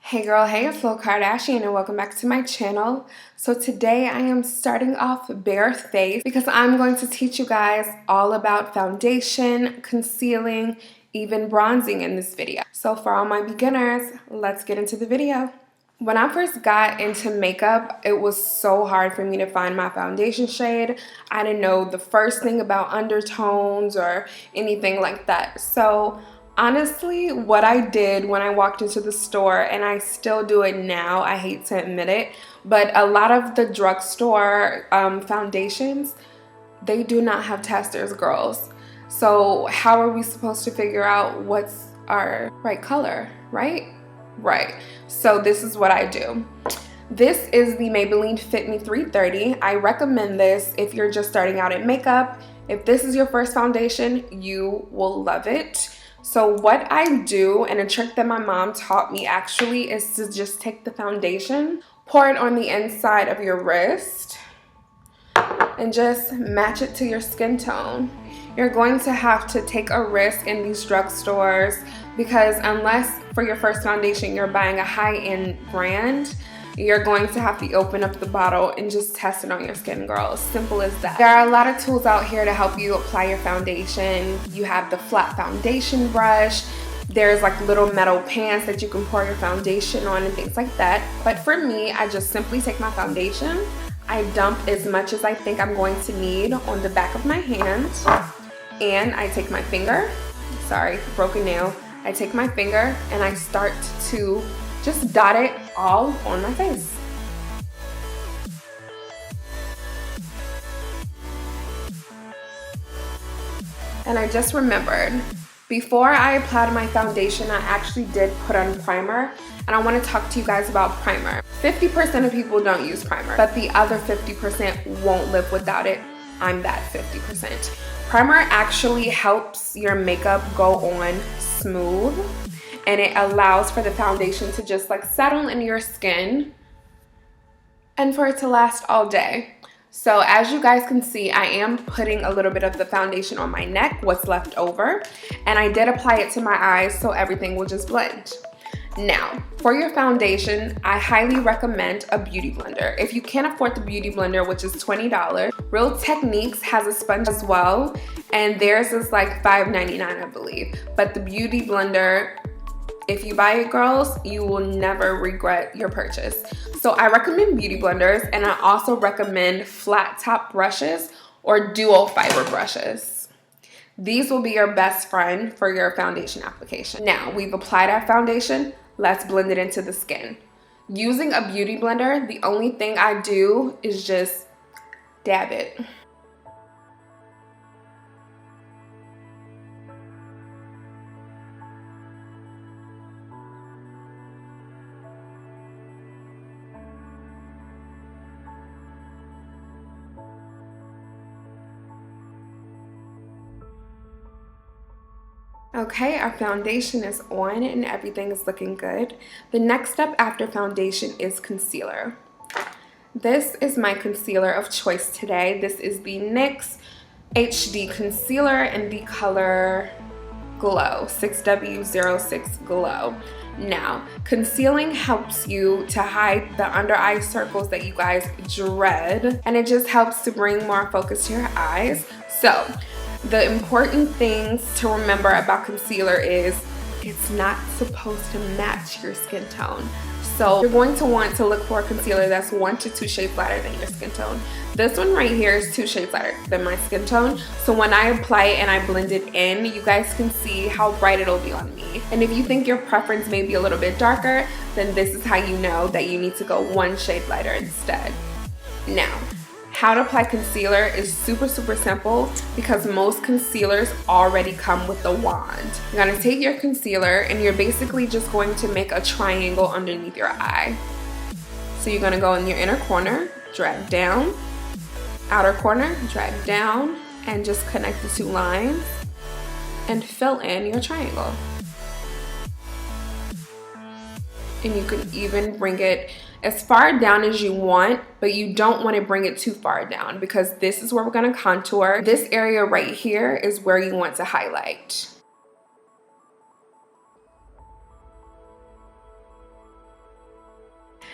Hey girl, hey, it's Kardashian and welcome back to my channel. So today I am starting off barefaced because I'm going to teach you guys all about foundation, concealing, even bronzing in this video. So for all my beginners, let's get into the video. When I first got into makeup, it was so hard for me to find my foundation shade. I didn't know the first thing about undertones or anything like that. So honestly, what I did when I walked into the store, and I still do it now, I hate to admit it, but a lot of the drugstore foundations, they do not have testers, girls. So how are we supposed to figure out what's our right color, right? Right. So this is what I do. This is the Maybelline Fit Me 330. I recommend this if you're just starting out in makeup. If this is your first foundation, you will love it. So what I do, and a trick that my mom taught me actually, is to just take the foundation, pour it on the inside of your wrist, and just match it to your skin tone. You're going to have to take a risk in these drugstores because unless for your first foundation you're buying a high-end brand, you're going to have to open up the bottle and just test it on your skin, girl. Simple as that. There are a lot of tools out here to help you apply your foundation. You have the flat foundation brush. There's like little metal pans that you can pour your foundation on and things like that. But for me, I just simply take my foundation. I dump as much as I think I'm going to need on the back of my hand. And I take my finger, sorry, broken nail. I take my finger and I start to just dot it all on my face. And I just remembered, before I applied my foundation, I actually did put on primer, and I want to talk to you guys about primer. 50% of people don't use primer, but the other 50% won't live without it. I'm that 50%. Primer actually helps your makeup go on smooth, and it allows for the foundation to just like settle in your skin and for it to last all day. So as you guys can see, I am putting a little bit of the foundation on my neck, what's left over, and I did apply it to my eyes so everything will just blend. Now, for your foundation, I highly recommend a beauty blender. If you can't afford the beauty blender, which is $20, Real Techniques has a sponge as well, and theirs is like $5.99, I believe. But the beauty blender, if you buy it, girls, you will never regret your purchase. So I recommend beauty blenders, and I also recommend flat top brushes or dual fiber brushes. These will be your best friend for your foundation application. Now, we've applied our foundation. Let's blend it into the skin. Using a beauty blender, the only thing I do is just dab it. Okay, our foundation is on and everything is looking good. The next step after foundation is concealer. This is my concealer of choice today. This is the NYX HD concealer in the color Glow, 6W06 Glow. Now, concealing helps you to hide the under eye circles that you guys dread, and it just helps to bring more focus to your eyes. So, the important things to remember about concealer is it's not supposed to match your skin tone. So you're going to want to look for a concealer that's 1 to 2 shades lighter than your skin tone. This one right here is 2 shades lighter than my skin tone. So when I apply it and I blend it in, you guys can see how bright it'll be on me. And if you think your preference may be a little bit darker, then this is how you know that you need to go 1 shade lighter instead. Now, how to apply concealer is super simple because most concealers already come with the wand. You're gonna take your concealer and you're basically just going to make a triangle underneath your eye. So you're gonna go in your inner corner, drag down, outer corner, drag down, and just connect the 2 lines and fill in your triangle. And you can even bring it as far down as you want, but you don't want to bring it too far down because this is where we're going to contour. This area right here is where you want to highlight.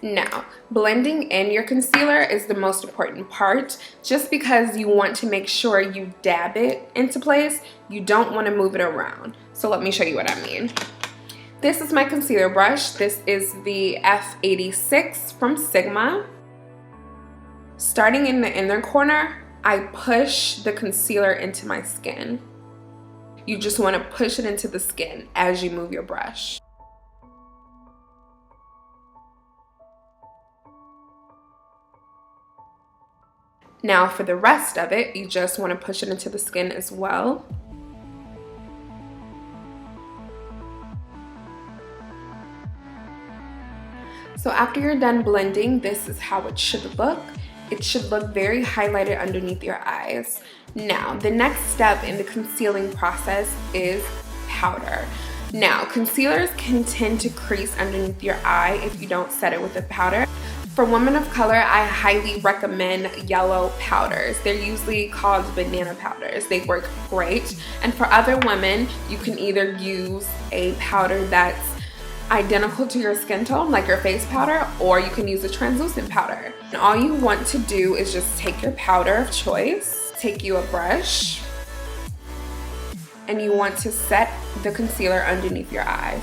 Now, blending in your concealer is the most important part. Just because you want to make sure you dab it into place, you don't want to move it around. So let me show you what I mean. This is my concealer brush. This is the F86 from Sigma. Starting in the inner corner, I push the concealer into my skin. You just want to push it into the skin as you move your brush. Now for the rest of it, you just want to push it into the skin as well. So after you're done blending, this is how it should look. It should look very highlighted underneath your eyes. Now, the next step in the concealing process is powder. Now, concealers can tend to crease underneath your eye if you don't set it with a powder. For women of color, I highly recommend yellow powders. They're usually called banana powders. They work great. And for other women, you can either use a powder that's identical to your skin tone, like your face powder, or you can use a translucent powder. And all you want to do is just take your powder of choice, take you a brush, and you want to set the concealer underneath your eyes.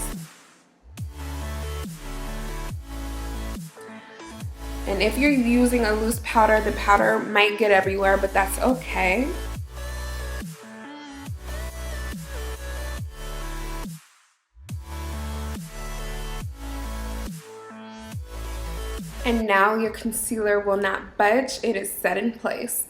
And if you're using a loose powder, the powder might get everywhere, but that's okay. And now your concealer will not budge, it is set in place.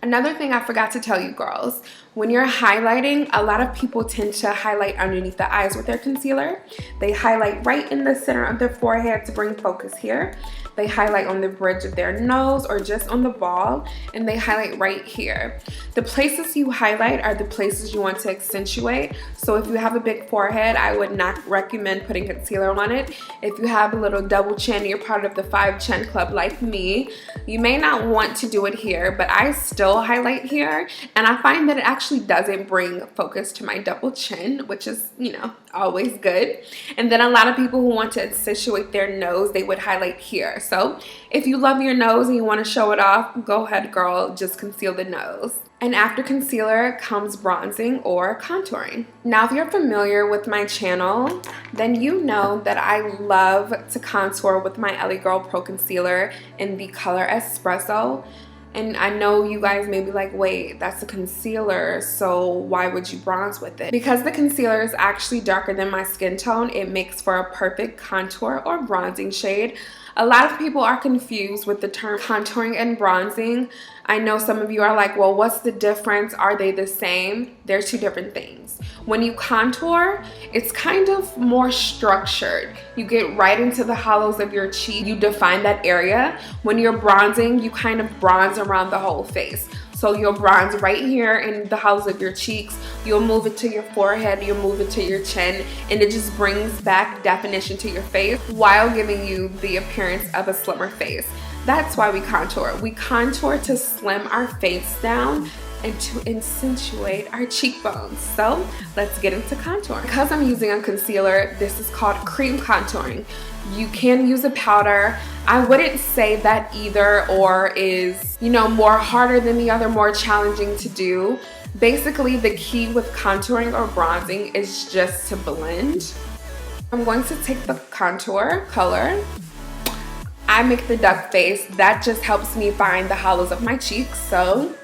Another thing I forgot to tell you girls, when you're highlighting, a lot of people tend to highlight underneath the eyes with their concealer. They highlight right in the center of their forehead to bring focus here. They highlight on the bridge of their nose or just on the ball, and they highlight right here. The places you highlight are the places you want to accentuate. So if you have a big forehead, I would not recommend putting concealer on it. If you have a little double chin, you're part of the 5 chin club like me, you may not want to do it here, but I still highlight here, and I find that it actually doesn't bring focus to my double chin, which is, you know, always good. And then a lot of people who want to accentuate their nose, they would highlight here. So if you love your nose and you want to show it off, go ahead girl, just conceal the nose. And after concealer comes bronzing or contouring. Now if you're familiar with my channel, then you know that I love to contour with my LA Girl Pro Concealer in the color Espresso. And I know you guys may be like, wait, that's a concealer, so why would you bronze with it? Because the concealer is actually darker than my skin tone, it makes for a perfect contour or bronzing shade. A lot of people are confused with the term contouring and bronzing. I know some of you are like, well, what's the difference? Are they the same? They're two different things. When you contour, it's kind of more structured. You get right into the hollows of your cheek. You define that area. When you're bronzing, you kind of bronze around the whole face. So you'll bronze right here in the hollows of your cheeks. You'll move it to your forehead, you'll move it to your chin, and it just brings back definition to your face while giving you the appearance of a slimmer face. That's why we contour. We contour to slim our face down and to accentuate our cheekbones. So let's get into contouring. Because I'm using a concealer, this is called cream contouring. You can use a powder. I wouldn't say that either or is, you know, more harder than the other, more challenging to do. Basically, the key with contouring or bronzing is just to blend. I'm going to take the contour color. I make the duck face. That just helps me find the hollows of my cheeks. So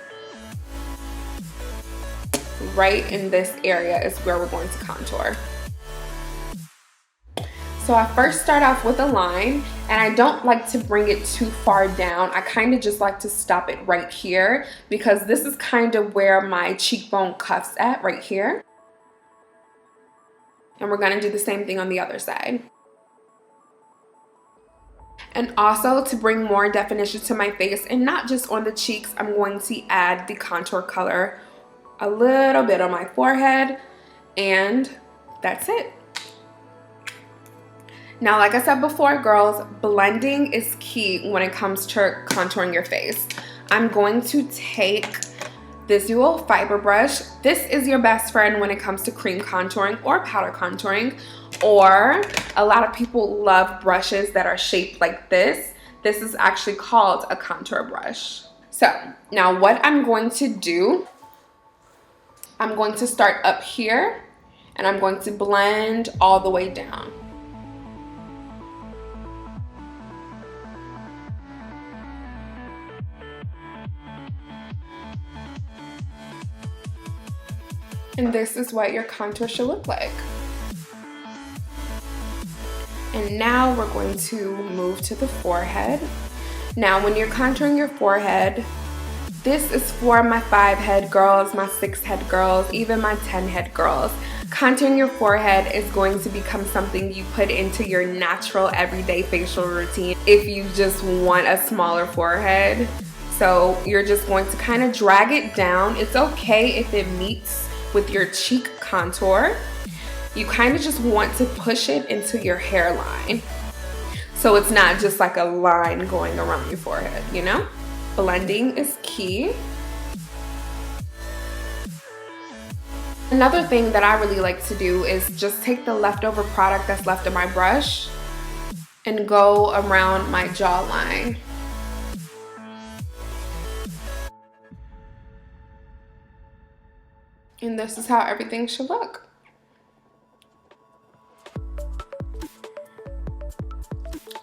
right in this area is where we're going to contour. So I first start off with a line, and I don't like to bring it too far down. I kind of just like to stop it right here because this is kind of where my cheekbone cuffs at, right here. And we're gonna do the same thing on the other side. And also to bring more definition to my face, and not just on the cheeks, I'm going to add the contour color a little bit on my forehead, and that's it. Now, like I said before, girls, blending is key when it comes to contouring your face. I'm going to take this dual fiber brush. This is your best friend when it comes to cream contouring or powder contouring. Or a lot of people love brushes that are shaped like this. This is actually called a contour brush. So now what I'm going to do, I'm going to start up here and I'm going to blend all the way down. And this is what your contour should look like. And now we're going to move to the forehead. Now when you're contouring your forehead, this is for my 5-head girls, my 6-head girls, even my 10-head girls. Contouring your forehead is going to become something you put into your natural everyday facial routine if you just want a smaller forehead. So you're just going to kind of drag it down. It's okay if it meets with your cheek contour. You kind of just want to push it into your hairline. So it's not just like a line going around your forehead, you know? Blending is key. Another thing that I really like to do is just take the leftover product that's left in my brush and go around my jawline. And this is how everything should look.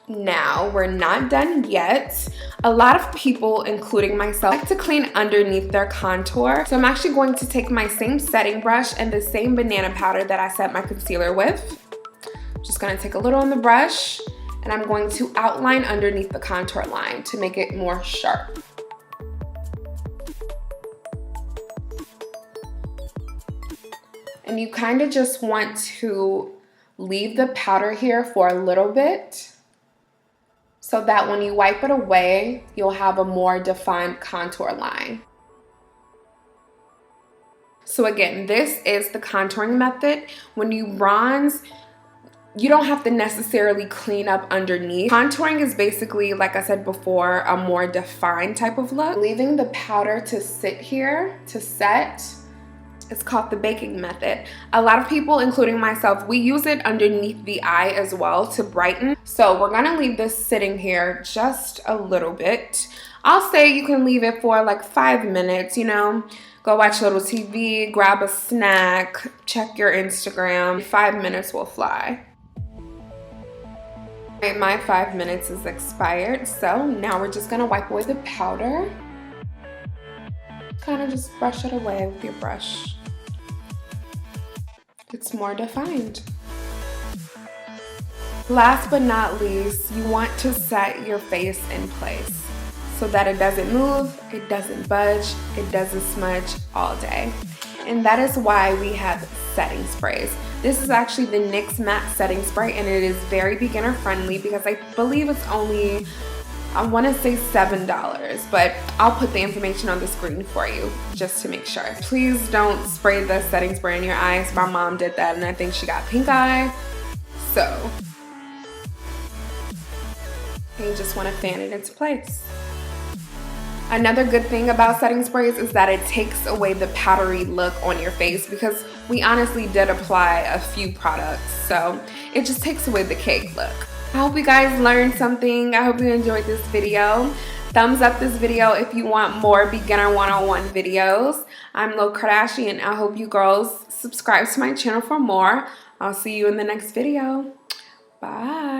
Now, we're not done yet. A lot of people, including myself, like to clean underneath their contour. So I'm actually going to take my same setting brush and the same banana powder that I set my concealer with. Just gonna take a little on the brush and I'm going to outline underneath the contour line to make it more sharp. And you kind of just want to leave the powder here for a little bit so that when you wipe it away, you'll have a more defined contour line. So again, this is the contouring method. When you bronze, you don't have to necessarily clean up underneath. Contouring is basically, like I said before, a more defined type of look. Leaving the powder to sit here to set. It's called the baking method. A lot of people, including myself, we use it underneath the eye as well to brighten. So we're gonna leave this sitting here just a little bit. I'll say you can leave it for like 5 minutes, you know. Go watch a little TV, grab a snack, check your Instagram. 5 minutes will fly. Okay, my 5 minutes is expired, so now we're just gonna wipe away the powder. Kind of just brush it away with your brush. It's more defined. Last but not least, you want to set your face in place so that it doesn't move, it doesn't budge, it doesn't smudge all day. And that is why we have setting sprays. This is actually the NYX Matte Setting Spray, and it is very beginner friendly because I believe it's only, I want to say $7, but I'll put the information on the screen for you just to make sure. Please don't spray the setting spray in your eyes. My mom did that and I think she got pink eye. So, you just want to fan it into place. Another good thing about setting sprays is that it takes away the powdery look on your face because we honestly did apply a few products, so it just takes away the cake look. I hope you guys learned something. I hope you enjoyed this video. Thumbs up this video if you want more beginner one-on-one videos. I'm Lo Kardashian. I hope you girls subscribe to my channel for more. I'll see you in the next video. Bye.